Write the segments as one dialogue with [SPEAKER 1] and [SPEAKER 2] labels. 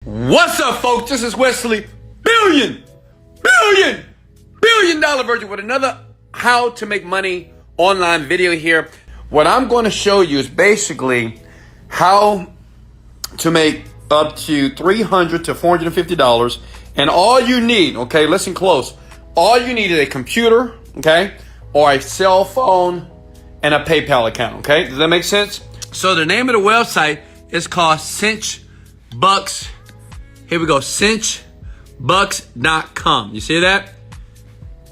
[SPEAKER 1] What's up, folks? This is Wesley Billion Dollar Virgin with another how to make money online video here. What I'm going to show you is basically how to make up to $300 to $450. And all you need, okay, listen close. All you need is a computer, okay, or a cell phone and a PayPal account, okay? Does that make sense? So the name of the website is called cinchbucks. Here we go, cinchbucks.com. You see that?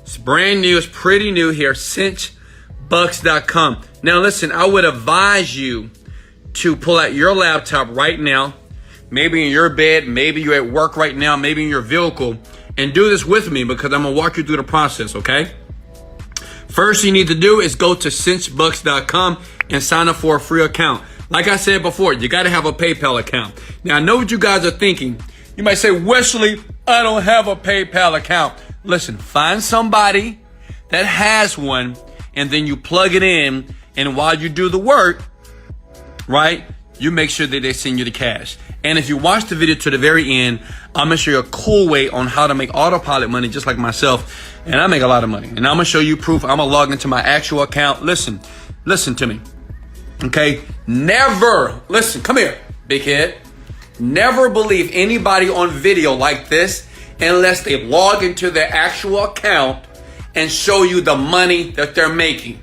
[SPEAKER 1] It's brand new, it's pretty new here, cinchbucks.com. Now listen, I would advise you to pull out your laptop right now, maybe in your bed, maybe you're at work right now, maybe in your vehicle, and do this with me because I'm gonna walk you through the process, okay? First you need to do is go to cinchbucks.com and sign up for a free account. Like I said before, you gotta have a PayPal account. Now I know what you guys are thinking. You might say, Wesley, I don't have a PayPal account. Listen, find somebody that has one and then you plug it in, and while you do the work, right, you make sure that they send you the cash. And if you watch the video to the very end, I'm gonna show you a cool way on how to make autopilot money just like myself. And I make a lot of money. And I'm gonna show you proof. I'm gonna log into my actual account. Listen to me, okay? Never, listen, come here, big head. Never believe anybody on video like this unless they log into their actual account and show you the money that they're making.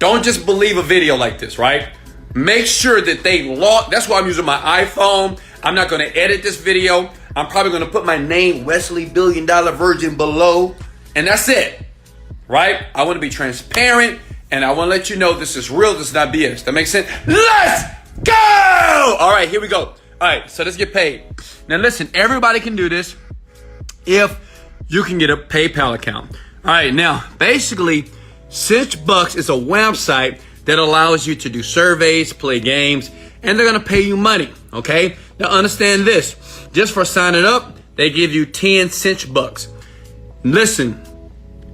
[SPEAKER 1] Don't just believe a video like this, right? Make sure that they log. That's why I'm using my iPhone. I'm not going to edit this video. I'm probably going to put my name, Wesley $1 billion Virgin, below. And that's it, right? I want to be transparent and I want to let you know this is real. This is not BS. That makes sense? Let's go! All right, here we go. All right, so let's get paid. Now listen, everybody can do this if you can get a PayPal account. All right, now basically, cinchbucks is a website that allows you to do surveys, play games, and they're gonna pay you money, okay? Now understand this, just for signing up, they give you 10 cinchbucks. Listen,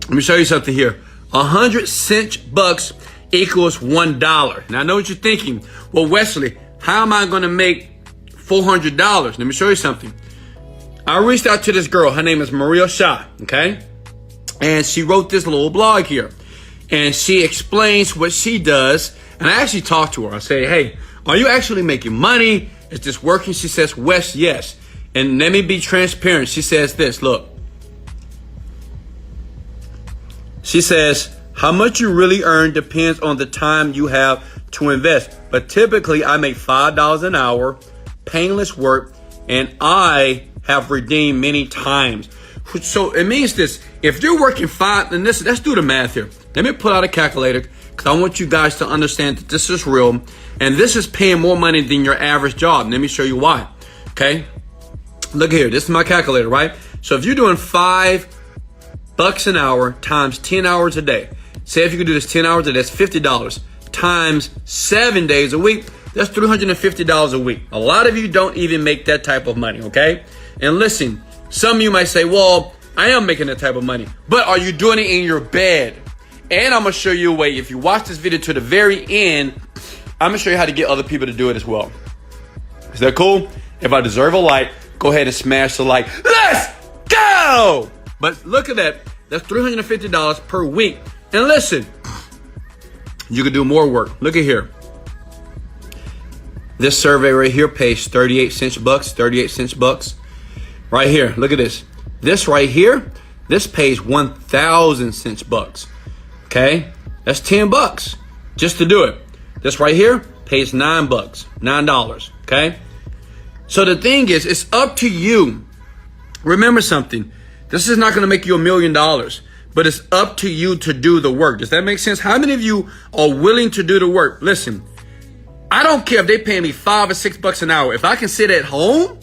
[SPEAKER 1] let me show you something here. 100 cinchbucks equals $1. Now I know what you're thinking. Well, Wesley, how am I gonna make $400? Let me show you something. I reached out to this girl. Her name is Maria Shah, okay? And she wrote this little blog here. And she explains what she does. And I actually talked to her. I say, hey, are you actually making money? Is this working? She says, Wes, yes. And let me be transparent. She says this, look. She says, how much you really earn depends on the time you have to invest. But typically I make $5 an hour. Painless work, and I have redeemed many times. So it means this, if you're working and listen, let's do the math here. Let me pull out a calculator because I want you guys to understand that this is real and this is paying more money than your average job. Let me show you why, okay? Look here, this is my calculator, right? So if you're doing $5 an hour times 10 hours a day, say if you could do this 10 hours a day, that's $50 times 7 days a week. That's $350 a week. A lot of you don't even make that type of money, okay? And listen, some of you might say, well, I am making that type of money, but are you doing it in your bed? And I'm gonna show you a way. If you watch this video to the very end, I'm gonna show you how to get other people to do it as well. Is that cool? If I deserve a like, go ahead and smash the like. Let's go! But look at that. That's $350 per week. And listen, you can do more work. Look at here. This survey right here pays 38 cinchbucks. Right here, look at this. This right here, this pays 1,000 cinchbucks. Okay, that's $10 just to do it. This right here pays $9. Okay, so the thing is, it's up to you. Remember something. This is not going to make you $1 million, but it's up to you to do the work. Does that make sense? How many of you are willing to do the work? Listen. I don't care if they pay me $5 or $6 an hour. If I can sit at home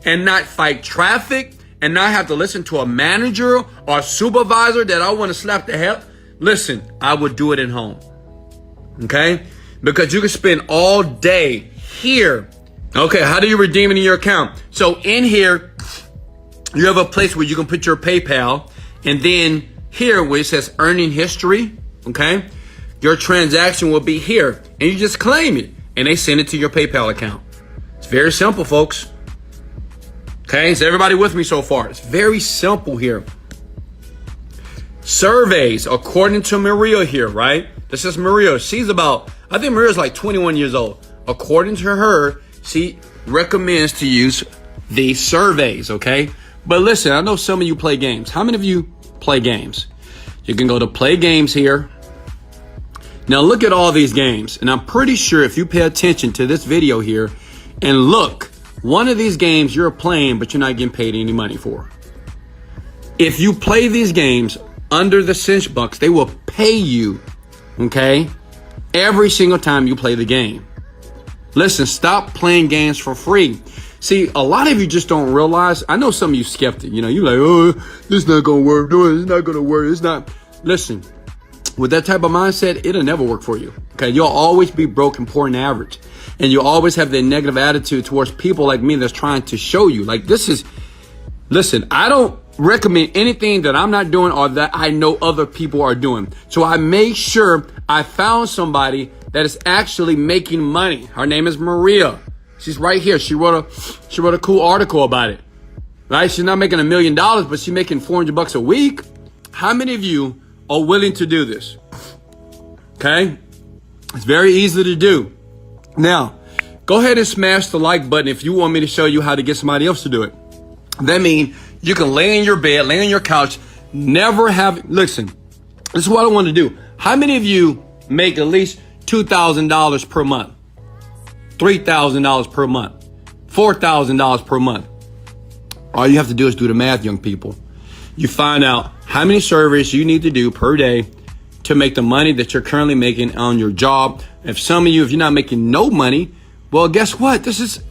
[SPEAKER 1] and not fight traffic and not have to listen to a manager or a supervisor that I want to slap the hell, listen, I would do it at home. Okay? Because you can spend all day here. Okay, how do you redeem it in your account? So in here, you have a place where you can put your PayPal, and then here where it says earning history, okay? Your transaction will be here, and you just claim it. And they send it to your PayPal account. It's very simple, folks. Okay, is everybody with me so far? It's very simple here. Surveys, according to Maria here, right? This is Maria. She's about, I think Maria's like 21 years old. According to her, she recommends to use these surveys, okay? But listen, I know some of you play games. How many of you play games? You can go to play games here. Now look at all these games. And I'm pretty sure if you pay attention to this video here and look, one of these games you're playing, but you're not getting paid any money for. If you play these games under the cinch bucks, they will pay you, okay, every single time you play the game. Listen, stop playing games for free. See, a lot of you just don't realize. I know some of you skeptic. You know, you're like, oh, this is not going to work. No, it's not going to work. It's not. Listen, with that type of mindset, it'll never work for you. Okay, you'll always be broke and poor and average. And you'll always have that negative attitude towards people like me that's trying to show you. Like, this is, listen, I don't recommend anything that I'm not doing or that I know other people are doing. So I made sure I found somebody that is actually making money. Her name is Maria. She's right here. She wrote a cool article about it. Right? She's not making $1 million, but she's making $400 a week. How many of you are willing to do this? Okay? It's very easy to do. Now, go ahead and smash the like button if you want me to show you how to get somebody else to do it. That means you can lay in your bed, lay on your couch, never have, listen, this is what I want to do. How many of you make at least $2,000 per month? $3,000 per month? $4,000 per month? All you have to do is do the math, young people. You find out how many surveys you need to do per day to make the money that you're currently making on your job. If some of you, if you're not making no money, well, guess what? This is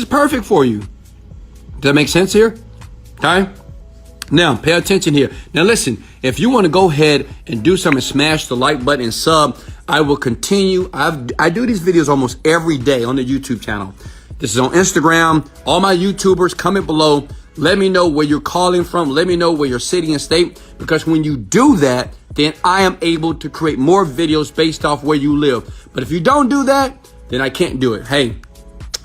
[SPEAKER 1] perfect for you. Does that make sense here? Okay. Now, pay attention here. Now, listen, if you want to go ahead and do something, smash the like button and sub, I will continue. I do these videos almost every day on the YouTube channel. This is on Instagram. All my YouTubers, comment below. Let me know where you're calling from. Let me know where your city and state. Because when you do that, then I am able to create more videos based off where you live. But if you don't do that, then I can't do it. Hey,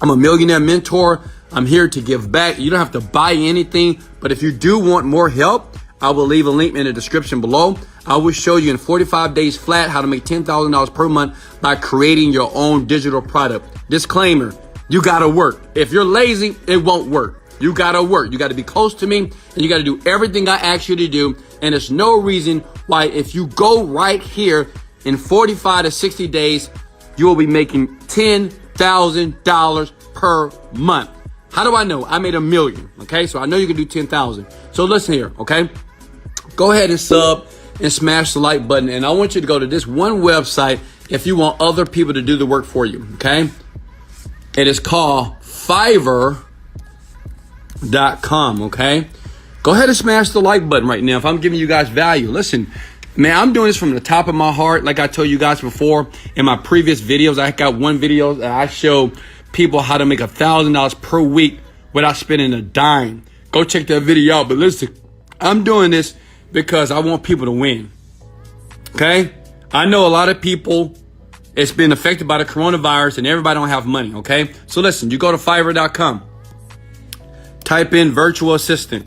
[SPEAKER 1] I'm a millionaire mentor. I'm here to give back. You don't have to buy anything. But if you do want more help, I will leave a link in the description below. I will show you in 45 days flat how to make $10,000 per month by creating your own digital product. Disclaimer, you got to work. If you're lazy, it won't work. You got to work. You got to be close to me and you got to do everything I ask you to do. And there's no reason why if you go right here in 45 to 60 days, you will be making $10,000 per month. How do I know? I made $1 million. Okay. So I know you can do 10,000. So listen here. Okay. Go ahead and sub and smash the like button. And I want you to go to this one website if you want other people to do the work for you. Okay. It is called Fiverr.com. Okay. Go ahead and smash the like button right now if I'm giving you guys value. Listen, man, I'm doing this from the top of my heart. Like I told you guys before in my previous videos, I got one video that I show people how to make $1,000 per week without spending a dime. Go check that video out. But listen, I'm doing this because I want people to win. Okay. I know a lot of people, it's been affected by the coronavirus and everybody don't have money. Okay. So listen, you go to Fiverr.com, type in virtual assistant,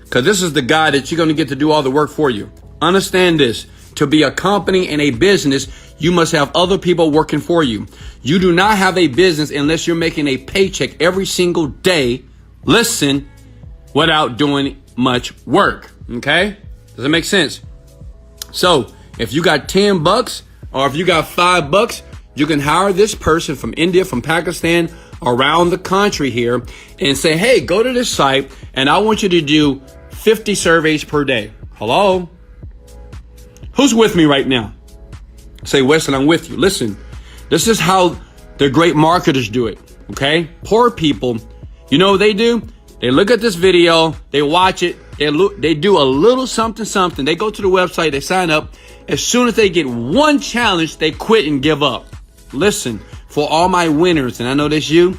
[SPEAKER 1] because this is the guy that you're going to get to do all the work for you. Understand this. To be a company and a business, you must have other people working for you. You do not have a business unless you're making a paycheck every single day. Listen, without doing much work. Okay? Does that make sense? So if you got $10 or if you got $5, you can hire this person from India, from Pakistan, around the country here and say, hey, go to this site and I want you to do 50 surveys per day. Hello? Who's with me right now? Say, Wesley, I'm with you. Listen, this is how the great marketers do it. Okay? Poor people, you know what they do? They look at this video, they watch it, they do a little something. They go to the website, they sign up. As soon as they get one challenge, they quit and give up. Listen, for all my winners, and I know that's you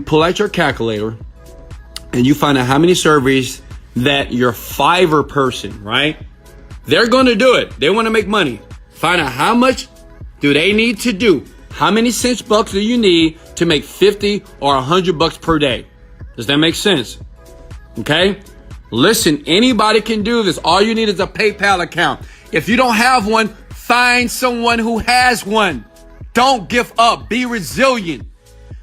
[SPEAKER 1] pull out your calculator and you find out how many surveys that your Fiverr person, right? They're going to do it. They want to make money. Find out how much do they need to do. How many cinch bucks do you need to make 50 or $100 per day? Does that make sense? Okay? Listen, anybody can do this. All you need is a PayPal account. If you don't have one, find someone who has one. Don't give up. Be resilient.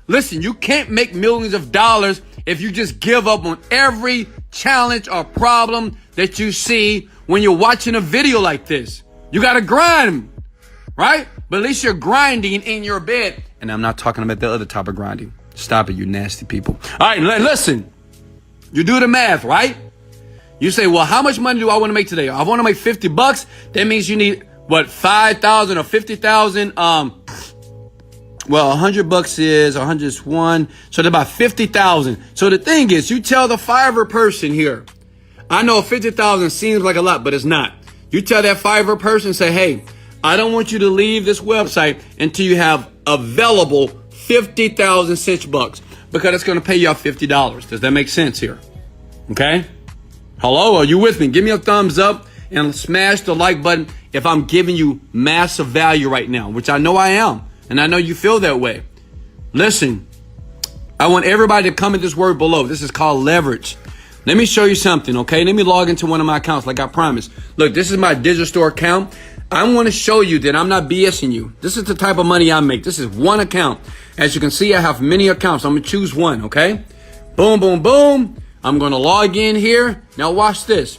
[SPEAKER 1] Listen, you can't make millions of dollars if you just give up on every challenge or problem that you see when you're watching a video like this. You got to grind, right? But at least you're grinding in your bed. And I'm not talking about the other type of grinding. Stop it, you nasty people. All right, listen. You do the math, right? You say, well, how much money do I want to make today? I want to make $50. That means you need, what, 5,000 or 50,000? Well, $100 is 100 is one. So that's about 50,000. So the thing is, you tell the Fiverr person here, I know 50,000 seems like a lot, but it's not. You tell that Fiverr person, say, hey, I don't want you to leave this website until you have available 50,000 cinch bucks, because it's going to pay you out $50. Does that make sense here? Okay. Hello, are you with me? Give me a thumbs up and smash the like button if I'm giving you massive value right now, which I know I am. And I know you feel that way. Listen, I want everybody to comment this word below. This is called leverage. Let me show you something, okay? Let me log into one of my accounts like I promised. Look, this is my digital store account. I want to show you that I'm not BSing you. This is the type of money I make. This is one account. As you can see, I have many accounts. I'm going to choose one, okay? Boom, boom, boom. I'm going to log in here. Now watch this.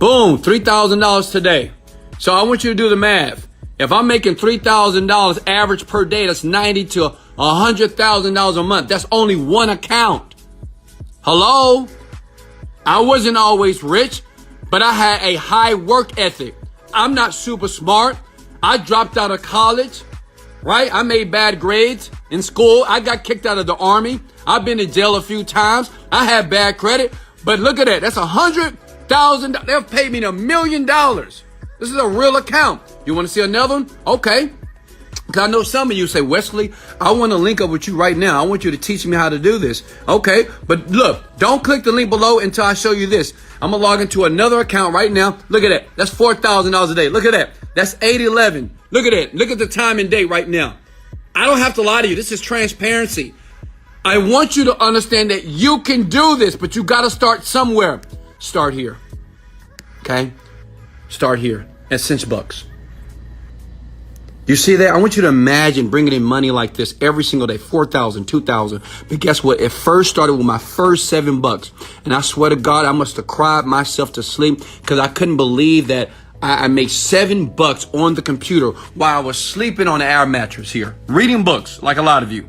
[SPEAKER 1] Boom, $3,000 today. So I want you to do the math. If I'm making $3,000 average per day, that's $90,000 to $100,000 a month. That's only one account. Hello? I wasn't always rich, but I had a high work ethic. I'm not super smart. I dropped out of college, right? I made bad grades in school. I got kicked out of the army. I've been to jail a few times. I had bad credit, but look at that. That's $100,000. They've paid me $1 million. This is a real account. You want to see another one? Okay. Because I know some of you say, Wesley, I want to link up with you right now. I want you to teach me how to do this. Okay. But look, don't click the link below until I show you this. I'm going to log into another account right now. Look at that. That's $4,000 a day. Look at that. That's 8/11. Look at that. Look at the time and date right now. I don't have to lie to you. This is transparency. I want you to understand that you can do this, but you got to start somewhere. Start here. Okay. Start here at cinch bucks. You see that? I want you to imagine bringing in money like this every single day, 4,000, 2,000. But guess what? It first started with my first $7. And I swear to God, I must have cried myself to sleep because I couldn't believe that I made $7 on the computer while I was sleeping on the air mattress here, reading books like a lot of you,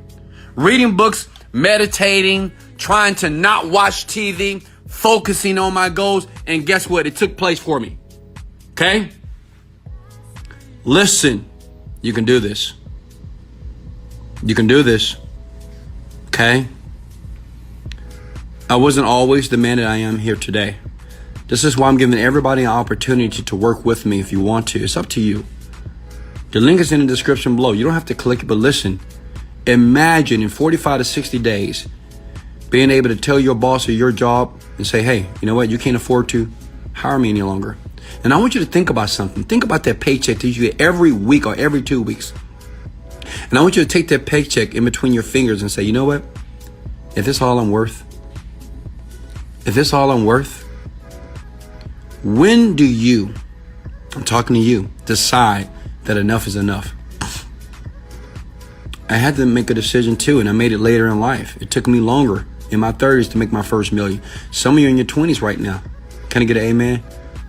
[SPEAKER 1] reading books, meditating, trying to not watch TV, focusing on my goals. And guess what? It took place for me. Okay? Listen, you can do this. You can do this. Okay? I wasn't always the man that I am here today. This is why I'm giving everybody an opportunity to work with me if you want to. It's up to you. The link is in the description below. You don't have to click it, but listen. Imagine in 45 to 60 days being able to tell your boss or your job and say, hey, you know what? You can't afford to hire me any longer. And I want you to think about something. Think about that paycheck that you get every week or every 2 weeks. And I want you to take that paycheck in between your fingers and say, you know what? If this all I'm worth, when do you, I'm talking to you, decide that enough is enough? I had to make a decision too, and I made it later in life. It took me longer in my 30s to make my first million. Some of you are in your 20s right now. Can I get an amen?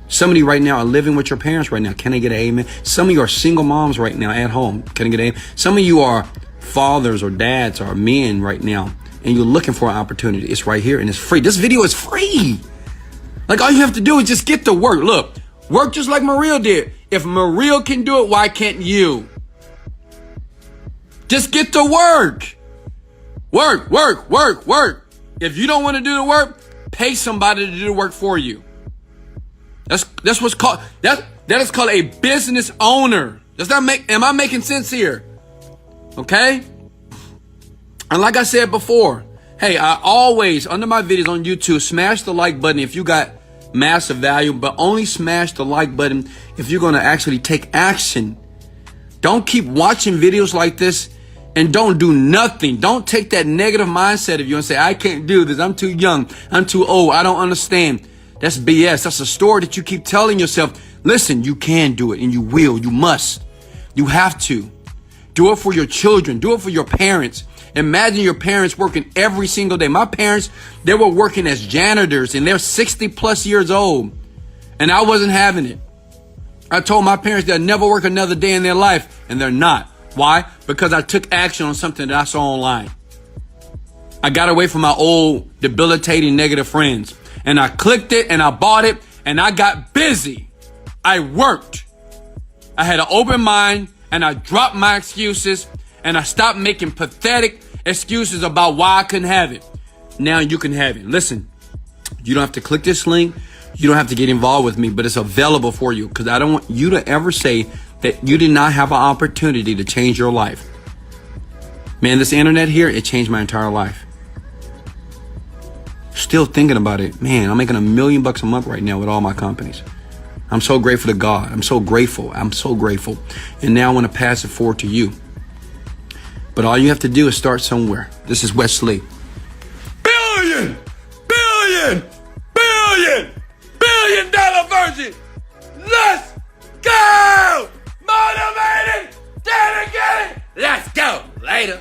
[SPEAKER 1] Some of you right now are living with your parents right now. Can I get an amen? Some of you are single moms right now at home. Can I get an amen? Some of you are fathers or dads or men right now, and you're looking for an opportunity. It's right here and it's free. This video is free. Like all you have to do is just get to work. Look, work just like Maria did. If Maria can do it, why can't you? Just get to work. Work, work, work, work. If you don't want to do the work, pay somebody to do the work for you. That's what's called, that is called a business owner. Does that am I making sense here? Okay? And like I said before, hey, I always, under my videos on YouTube, smash the like button if you got massive value, but only smash the like button if you're going to actually take action. Don't keep watching videos like this and don't do nothing. Don't take that negative mindset of you and say, I can't do this. I'm too young. I'm too old. I don't understand. That's BS. That's a story that you keep telling yourself. Listen, you can do it and you will. You must. You have to. Do it for your children. Do it for your parents. Imagine your parents working every single day. My parents, they were working as janitors and they're 60 plus years old. And I wasn't having it. I told my parents they'll never work another day in their life. And they're not. Why? Because I took action on something that I saw online. I got away from my old debilitating negative friends. And I clicked it and I bought it and I got busy. I worked. I had an open mind and I dropped my excuses and I stopped making pathetic excuses about why I couldn't have it. Now you can have it. Listen, you don't have to click this link. You don't have to get involved with me, but it's available for you because I don't want you to ever say that you did not have an opportunity to change your life. Man, this internet here, it changed my entire life. Still thinking about it. Man, I'm making $1 million a month right now with all my companies. I'm so grateful to God. I'm so grateful. I'm so grateful. And now I want to pass it forward to you. But all you have to do is start somewhere. This is Wesley. $1 billion virgin. Let's go! Motivated, dedicated. Let's go. Later.